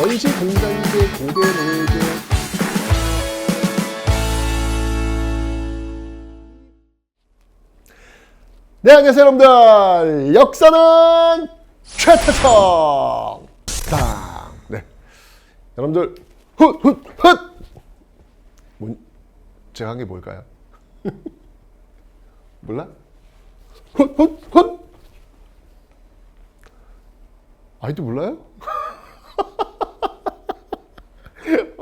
원시 공장제 고대 노예제 네, 안녕하세요 여러분들. 역사는 최태성 네, 여러분들 훗 제가 한 게 뭘까요? 몰라? 훗 아직도 몰라요?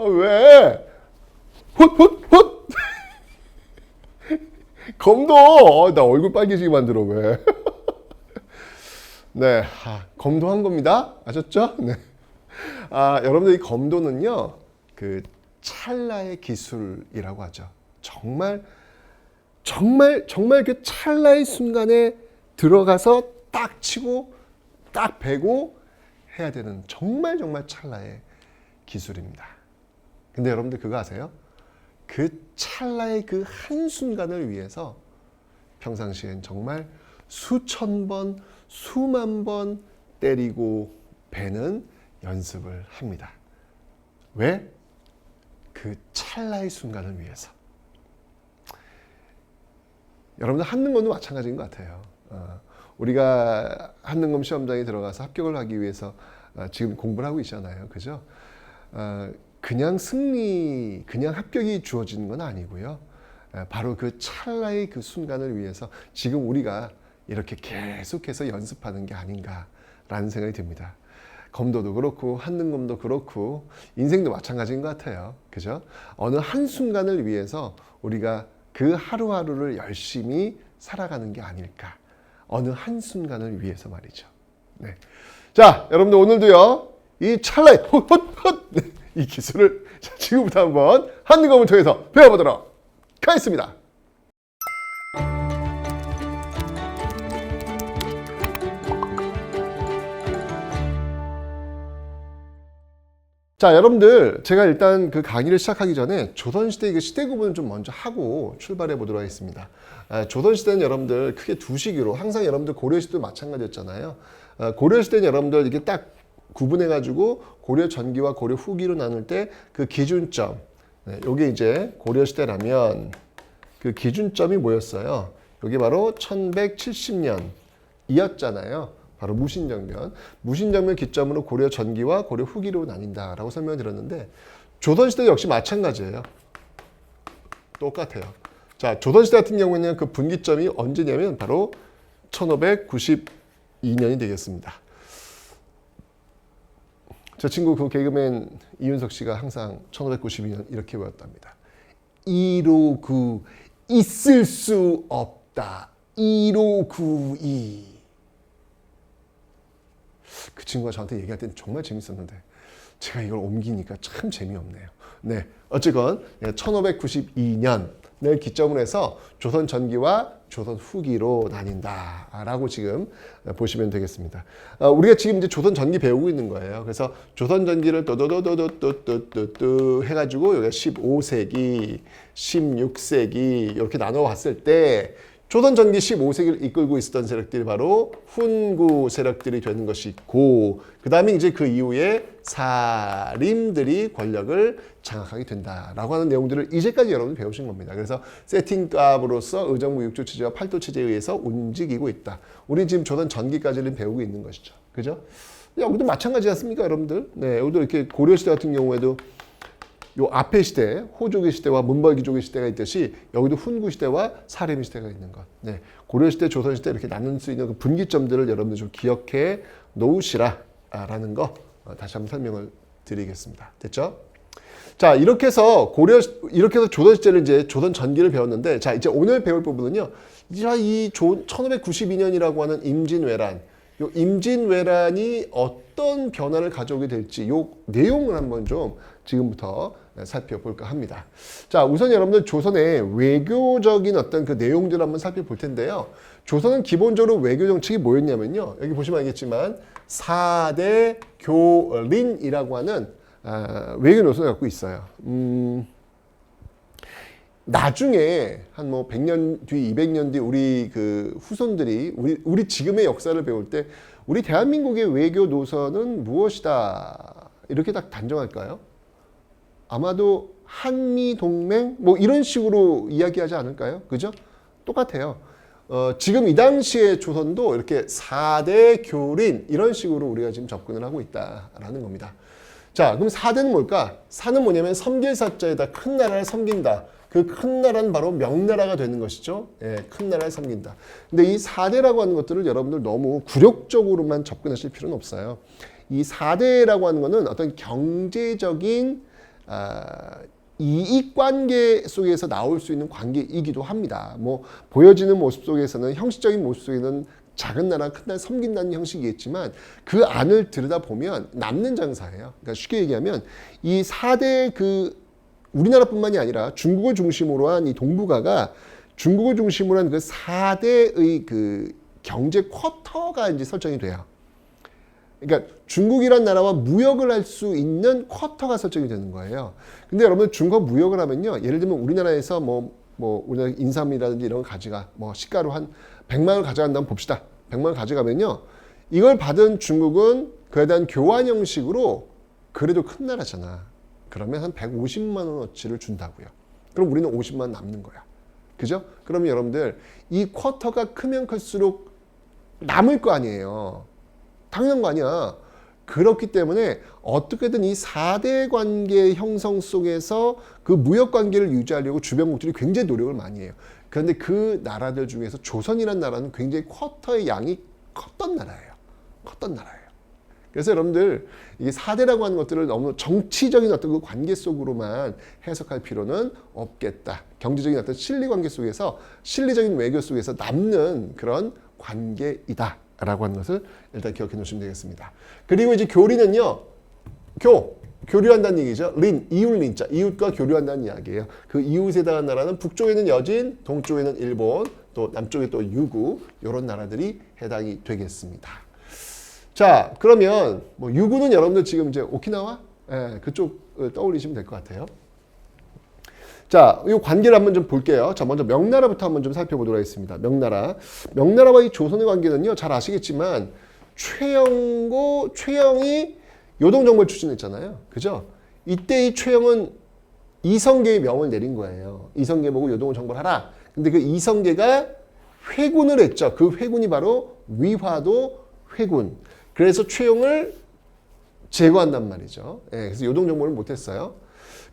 왜? 훗 검도! 나 얼굴 빨개지게 만들어, 왜? 네, 검도한 겁니다. 아셨죠? 네. 여러분들 이 검도는요, 그 찰나의 기술이라고 하죠. 정말 그 찰나의 순간에 들어가서 딱 치고, 딱 베고 해야 되는 정말 찰나의 기술입니다. 근데 여러분들 그거 아세요? 그 찰나의 그 한순간을 위해서 평상시엔 정말 수천 번, 수만 번 때리고 베는 연습을 합니다. 왜? 그 찰나의 순간을 위해서. 여러분들 한능검도 마찬가지인 것 같아요. 우리가 한능검 시험장에 들어가서 합격을 하기 위해서 지금 공부를 하고 있잖아요. 그죠? 그냥 승리, 그냥 합격이 주어지는 건 아니고요. 바로 그 찰나의 그 순간을 위해서 지금 우리가 이렇게 계속해서 연습하는 게 아닌가라는 생각이 듭니다. 검도도 그렇고 한능검도 그렇고 인생도 마찬가지인 것 같아요. 그죠? 어느 한순간을 위해서 우리가 그 하루하루를 열심히 살아가는 게 아닐까. 어느 한순간을 위해서 말이죠. 네. 자, 여러분들 오늘도요. 이 찰나의 이 기술을 지금부터 한번 한능검을 통해서 배워보도록 하겠습니다. 자, 여러분들 제가 일단 그 강의를 시작하기 전에 조선시대 그 시대 구분을 좀 먼저 하고 출발해 보도록 하겠습니다. 조선시대는 여러분들 크게 두 시기로 항상 여러분들 고려시대도 마찬가지였잖아요. 고려시대는 여러분들 이렇게 딱 구분해가지고 고려 전기와 고려 후기로 나눌 때 그 기준점, 요게 이제 고려시대라면 그 기준점이 뭐였어요? 요게 바로 1170년이었잖아요. 바로 무신정변. 무신정변 기점으로 고려 전기와 고려 후기로 나뉜다라고 설명을 드렸는데 조선시대도 역시 마찬가지예요. 똑같아요. 자, 조선시대 같은 경우에는 그 분기점이 언제냐면 바로 1592년이 되겠습니다. 저 친구 그 개그맨 이윤석 씨가 항상 1592년 이렇게 외웠답니다. 1592 있을 수 없다. 1592. 그 친구가 저한테 얘기할 때는 정말 재밌었는데 제가 이걸 옮기니까 참 재미없네요. 네, 어쨌건 1592년을 기점으로 해서 조선 전기와 조선 후기로 나뉜다라고 지금 보시면 되겠습니다. 우리가 지금 이제 조선 전기 배우고 있는 거예요. 그래서 조선 전기를 또또또또또또또또 해가지고 여기가 15세기, 16세기 이렇게 나눠 봤을 때 조선 전기 15세기를 이끌고 있었던 세력들이 바로 훈구 세력들이 되는 것이고, 그 다음에 이제 그 이후에 사림들이 권력을 장악하게 된다라고 하는 내용들을 이제까지 여러분 배우신 겁니다. 그래서 세팅값으로서 의정부 6조 체제와 8도 체제에 의해서 움직이고 있다. 우리 지금 조선 전기까지는 배우고 있는 것이죠. 그죠? 여기도 마찬가지 않습니까, 여러분들? 네, 여기도 이렇게 고려시대 같은 경우에도 요 앞에 시대, 호족의 시대와 문벌귀족의 시대가 있듯이 여기도 훈구 시대와 사림 시대가 있는 것. 네, 고려시대, 조선시대 이렇게 나눌 수 있는 그 분기점들을 여러분들 좀 기억해 놓으시라라는 거 다시 한번 설명을 드리겠습니다. 됐죠? 자, 이렇게 해서 조선시대를 이제 조선 전기를 배웠는데, 자, 이제 오늘 배울 부분은요. 이 1592년이라고 하는 임진왜란, 요 임진왜란이 어떤 변화를 가져오게 될지 요 내용을 한번 좀 지금부터 살펴볼까 합니다. 자, 우선 여러분들 조선의 외교적인 어떤 그 내용들을 한번 살펴볼 텐데요. 조선은 기본적으로 외교 정책이 뭐였냐면요. 여기 보시면 알겠지만 4대 교린이라고 하는 외교 노선을 갖고 있어요. 나중에 한 뭐 100년 뒤, 200년 뒤 우리 그 후손들이 우리 지금의 역사를 배울 때 우리 대한민국의 외교 노선은 무엇이다 이렇게 딱 단정할까요? 아마도 한미동맹 뭐 이런 식으로 이야기하지 않을까요? 그죠? 똑같아요. 지금 이 당시에 조선도 이렇게 4대 교린 이런 식으로 우리가 지금 접근을 하고 있다라는 겁니다. 자, 그럼 4대는 뭘까? 4는 뭐냐면 섬길 사자에다 큰 나라를 섬긴다. 그 큰 나라는 바로 명나라가 되는 것이죠. 예, 큰 나라를 섬긴다. 근데 이 4대라고 하는 것들을 여러분들 너무 굴욕적으로만 접근하실 필요는 없어요. 이 4대라고 하는 것은 어떤 경제적인 이익관계 속에서 나올 수 있는 관계이기도 합니다. 뭐 보여지는 모습 속에서는 형식적인 모습 속에는 작은 나라 큰 나라 섬긴다는 형식이겠지만 그 안을 들여다보면 남는 장사예요. 그러니까 쉽게 얘기하면 이 4대 우리나라뿐만이 아니라 중국을 중심으로 한 이 동북아가 중국을 중심으로 한 그 4대의 그 경제 쿼터가 이제 설정이 돼요. 그러니까 중국이란 나라와 무역을 할 수 있는 쿼터가 설정이 되는 거예요. 근데 여러분 중국 무역을 하면요. 예를 들면 우리나라에서 우리나라 인삼이라든지 이런 거 가져가. 시가로 한 100만 원 가져간다면 봅시다. 100만 원 가져가면요. 이걸 받은 중국은 그에 대한 교환 형식으로 그래도 큰 나라잖아. 그러면 한 150만 원어치를 준다고요. 그럼 우리는 50만 원 남는 거야. 그죠? 그러면 여러분들 이 쿼터가 크면 클수록 남을 거 아니에요. 당연한 거 아니야. 그렇기 때문에 어떻게든 이 4대 관계 형성 속에서 그 무역 관계를 유지하려고 주변국들이 굉장히 노력을 많이 해요. 그런데 그 나라들 중에서 조선이라는 나라는 굉장히 쿼터의 양이 컸던 나라예요. 그래서 여러분들 이게 4대라고 하는 것들을 너무 정치적인 어떤 그 관계 속으로만 해석할 필요는 없겠다. 경제적인 어떤 실리관계 속에서 실리적인 외교 속에서 남는 그런 관계이다. 라고 하는 것을 일단 기억해 놓으시면 되겠습니다. 그리고 이제 교리는요. 교류한다는 얘기죠. 이웃린자, 이웃과 교류한다는 이야기예요. 그 이웃에 대한 나라는 북쪽에는 여진, 동쪽에는 일본, 또 남쪽에 또 유구 이런 나라들이 해당이 되겠습니다. 자, 그러면 유구는 여러분들 지금 이제 오키나와 그쪽 떠올리시면 될 것 같아요. 자, 이 관계를 한번 좀 볼게요. 자, 먼저 명나라부터 한번 좀 살펴보도록 하겠습니다. 명나라와 이 조선의 관계는요, 잘 아시겠지만, 최영이 요동정벌 추진했잖아요. 그죠? 이때 이 최영은 이성계의 명을 내린 거예요. 이성계 보고 요동을 정벌하라. 근데 그 이성계가 회군을 했죠. 그 회군이 바로 위화도 회군. 그래서 최영을 제거한단 말이죠. 그래서 요동정벌을 못했어요.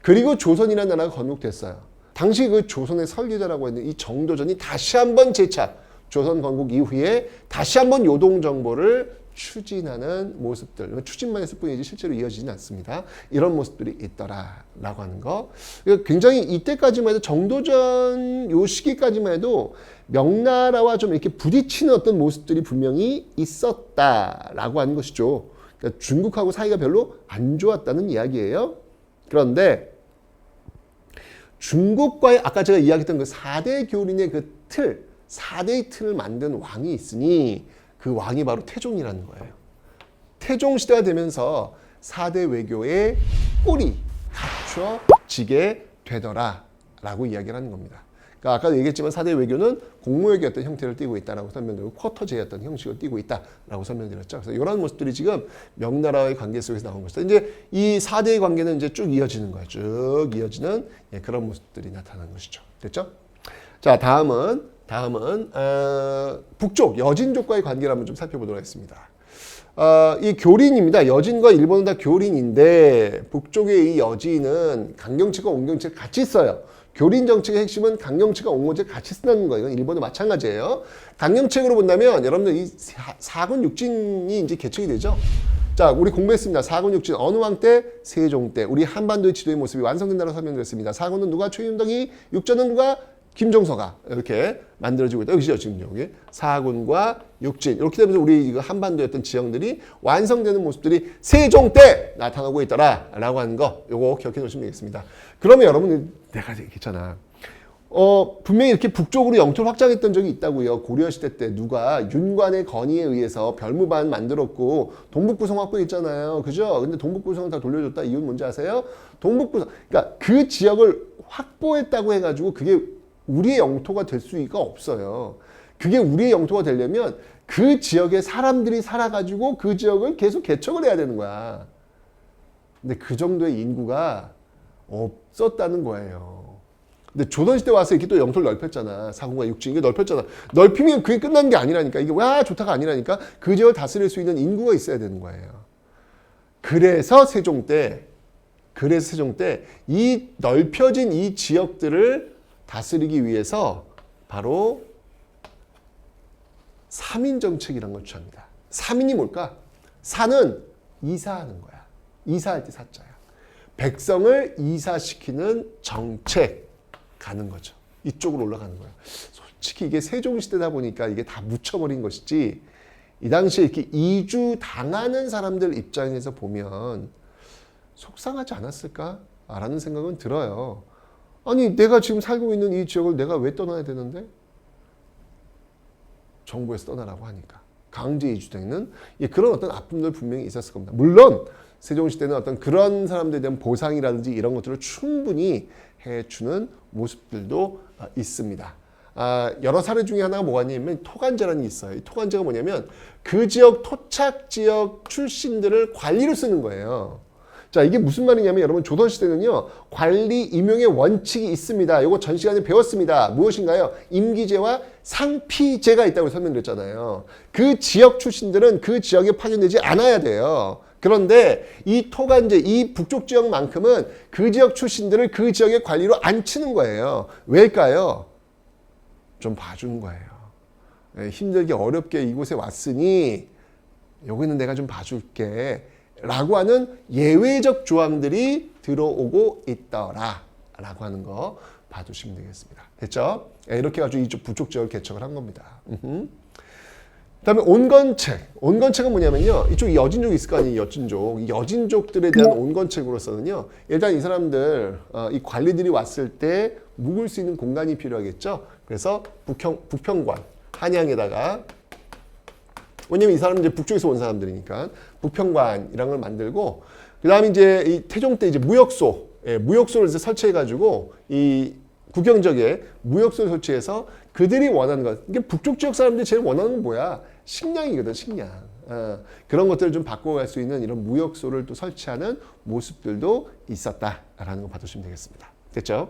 그리고 조선이라는 나라가 건국됐어요. 당시 그 조선의 설계자라고 했는 이 정도전이 다시 한번 재차 조선 건국 이후에 다시 한번 요동정벌을 추진하는 모습들. 추진만 했을 뿐이지 실제로 이어지진 않습니다. 이런 모습들이 있더라라고 하는 거. 굉장히 이때까지만 해도 정도전 요 시기까지만 해도 명나라와 좀 이렇게 부딪히는 어떤 모습들이 분명히 있었다라고 하는 것이죠. 그러니까 중국하고 사이가 별로 안 좋았다는 이야기예요. 그런데 중국과의 아까 제가 이야기했던 그 4대 교린의 그 4대의 틀을 만든 왕이 있으니 그 왕이 바로 태종이라는 거예요. 태종 시대가 되면서 4대 외교의 꼴이 갖춰지게 되더라라고 이야기를 하는 겁니다. 그러니까 아까도 얘기했지만 4대 외교는 공무역의 어떤 형태를 띠고 있다라고 설명드리고 쿼터제의 어떤 형식을 띠고 있다라고 설명드렸죠. 그래서 이런 모습들이 지금 명나라의 관계 속에서 나온 것이다. 이제 이 4대의 관계는 이제 쭉 이어지는 거예요. 쭉 이어지는 그런 모습들이 나타나는 것이죠. 됐죠? 자, 다음은 북쪽 여진족과의 관계를 한번 좀 살펴보도록 하겠습니다. 이 교린입니다. 여진과 일본은 다 교린인데 북쪽의 이 여진은 강경책과 온경책을 같이 써요. 교린 정책의 핵심은 강경책과 온경책을 같이 쓴다는 거예요. 이건 일본도 마찬가지예요. 강경책으로 본다면 여러분들 이 4군 6진이 이제 개척이 되죠. 자, 우리 공부했습니다. 4군 6진 어느 왕 때? 세종 때. 우리 한반도의 지도의 모습이 완성된다고 설명드렸습니다. 4군은 누가? 최윤덕이, 6전은 누가? 김종서가 이렇게 만들어지고 있다. 여기죠, 지금 여기. 4군과 6진. 이렇게 되면서 우리 이거 한반도의 어떤 지형들이 완성되는 모습들이 세종 때 나타나고 있더라라고 하는 거, 요거 기억해 놓으시면 되겠습니다. 그러면 여러분, 내가 얘기했잖아. 분명히 이렇게 북쪽으로 영토를 확장했던 적이 있다고요. 고려시대 때 누가 윤관의 건의에 의해서 별무반 만들었고 동북부성 확보했잖아요. 그죠? 근데 동북부성을 다 돌려줬다. 이유는 뭔지 아세요? 동북부성. 그러니까 그 지역을 확보했다고 해가지고 그게 우리의 영토가 될 수가 없어요. 그게 우리의 영토가 되려면 그 지역에 사람들이 살아가지고 그 지역을 계속 개척을 해야 되는 거야. 근데 그 정도의 인구가 없었다는 거예요. 근데 조선시대 와서 이렇게 또 영토를 넓혔잖아. 사공과 육지 이게 넓혔잖아. 넓히면 그게 끝난 게 아니라니까. 이게 와 좋다가 아니라니까. 그 지역을 다스릴 수 있는 인구가 있어야 되는 거예요. 그래서 세종 때 이 넓혀진 이 지역들을 다스리기 위해서 바로 3인 정책이라는 걸 취합니다. 3인이 뭘까? 사는 이사하는 거야. 이사할 때 사자야. 백성을 이사시키는 정책 가는 거죠. 이쪽으로 올라가는 거예요. 솔직히 이게 세종시대다 보니까 이게 다 묻혀버린 것이지 이 당시에 이렇게 이주 당하는 사람들 입장에서 보면 속상하지 않았을까? 라는 생각은 들어요. 아니 내가 지금 살고 있는 이 지역을 내가 왜 떠나야 되는데? 정부에서 떠나라고 하니까. 강제 이주되는 그런 어떤 아픔들 분명히 있었을 겁니다. 물론 세종시대는 어떤 그런 사람들에 대한 보상이라든지 이런 것들을 충분히 해주는 모습들도 있습니다. 여러 사례 중에 하나가 뭐가 있냐면 토간제라는 게 있어요. 이 토간제가 뭐냐면 그 지역 토착 지역 출신들을 관리로 쓰는 거예요. 자, 이게 무슨 말이냐면 여러분 조선시대는요 관리 임용의 원칙이 있습니다. 이거 전 시간에 배웠습니다. 무엇인가요? 임기제와 상피제가 있다고 설명드렸잖아요. 그 지역 출신들은 그 지역에 파견되지 않아야 돼요. 그런데 이 토간제, 이 북쪽 지역만큼은 그 지역 출신들을 그 지역의 관리로 앉히는 거예요. 왜일까요? 좀 봐주는 거예요. 힘들게 어렵게 이곳에 왔으니 여기는 내가 좀 봐줄게 라고 하는 예외적 조항들이 들어오고 있더라 라고 하는 거 봐두시면 되겠습니다. 됐죠? 이렇게 해가지고 이쪽 북쪽 지역을 개척을 한 겁니다. 그다음에 온건책. 온건책은 뭐냐면요. 이쪽 여진족이 있을 거 아니에요. 여진족. 이 여진족들에 대한 온건책으로서는요. 일단 이 사람들 이 관리들이 왔을 때 묵을 수 있는 공간이 필요하겠죠. 그래서 북평관 한양에다가 왜냐면 이 사람은 이제 북쪽에서 온 사람들이니까 북평관이라는 걸 만들고 그다음에 이제 이 태종 때 이제 무역소, 무역소를 이제 설치해가지고 이 국경 지역에 무역소를 설치해서 그들이 원하는 것, 이게 북쪽 지역 사람들이 제일 원하는 건 뭐야? 식량이거든, 식량. 그런 것들을 좀 바꿔갈 수 있는 이런 무역소를 또 설치하는 모습들도 있었다라는 거 봐두시면 되겠습니다. 됐죠?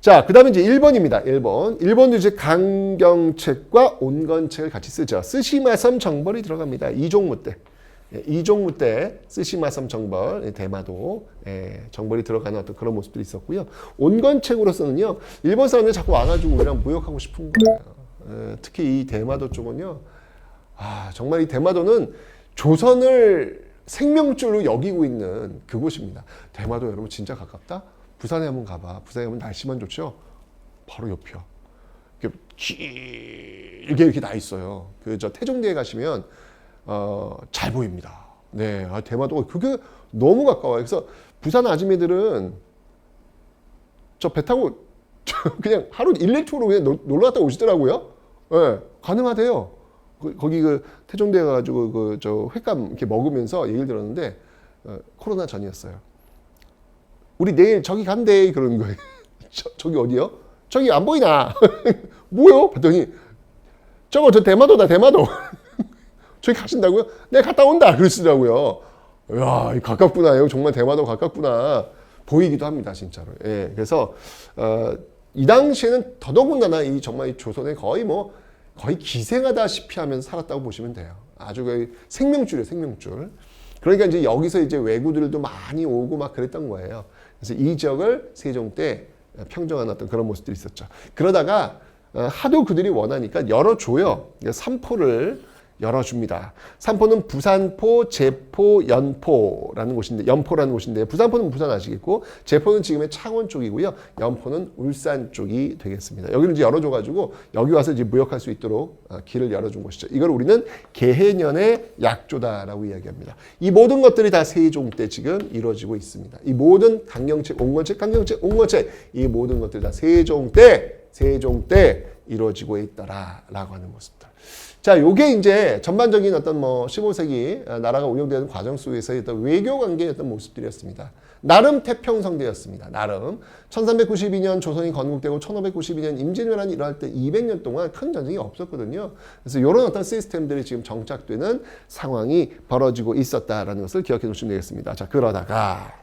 자, 그 다음에 이제 1번입니다. 1번. 1번도 이제 강경책과 온건책을 같이 쓰죠. 쓰시마섬 정벌이 들어갑니다. 이종무 때. 이종무 때 쓰시마섬 정벌, 대마도 정벌이 들어가는 어떤 그런 모습들이 있었고요. 온건책으로서는요. 일본 사람들이 자꾸 와가지고 우리랑 무역하고 싶은 거예요. 특히 이 대마도 쪽은요. 정말 이 대마도는 조선을 생명줄로 여기고 있는 그곳입니다. 대마도 여러분 진짜 가깝다? 부산에 한번 가봐. 부산에 가면 날씨만 좋죠? 바로 옆이야. 길게 이렇게 나 있어요. 저 태종대에 가시면 잘 보입니다. 네, 대마도 그게 너무 가까워요. 그래서 부산 아줌매들은 저 배 타고 그냥 하루 일일 투어로 그냥 놀러 갔다 오시더라고요. 네, 가능하대요. 거기 그 태종대에 가가지고 저 횟감 이렇게 먹으면서 얘기를 들었는데 코로나 전이었어요. 우리 내일 저기 간대 그러는 거예요. 저기 어디요? 저기 안 보이나? 뭐요? 봤더니 저거 저 대마도다 대마도. 저기 가신다고요? 네 갔다 온다 그러시더라고요. 이야 가깝구나. 정말 대마도 가깝구나. 보이기도 합니다 진짜로. 예, 그래서 이 당시에는 더더군다나 이 정말 이 조선에 거의 기생하다시피 하면서 살았다고 보시면 돼요. 아주 거의 생명줄이에요 생명줄. 그러니까 이제 여기서 이제 외구들도 많이 오고 막 그랬던 거예요. 그래서 이 지역을 세종 때 평정한 어떤 그런 모습들이 있었죠. 그러다가 하도 그들이 원하니까 열어줘요. 삼포를 열어줍니다. 삼포는 부산포, 제포, 연포라는 곳인데 부산포는 부산 아시겠고 제포는 지금의 창원 쪽이고요. 연포는 울산 쪽이 되겠습니다. 여기를 이제 열어줘가지고 여기 와서 이제 무역할 수 있도록 길을 열어준 곳이죠. 이걸 우리는 개해년의 약조다라고 이야기합니다. 이 모든 것들이 다 세종 때 지금 이루어지고 있습니다. 이 모든 강경책, 온건책, 이 모든 것들이 다 세종 때 이루어지고 있더라라고 하는 모습들. 자, 요게 이제 전반적인 어떤 15세기 나라가 운영되는 과정 속에서의 어떤 외교 관계의 어떤 모습들이었습니다. 나름 태평성대였습니다. 나름 1392년 조선이 건국되고 1592년 임진왜란이 일어날 때 200년 동안 큰 전쟁이 없었거든요. 그래서 이런 어떤 시스템들이 지금 정착되는 상황이 벌어지고 있었다라는 것을 기억해 두시면 되겠습니다. 자, 그러다가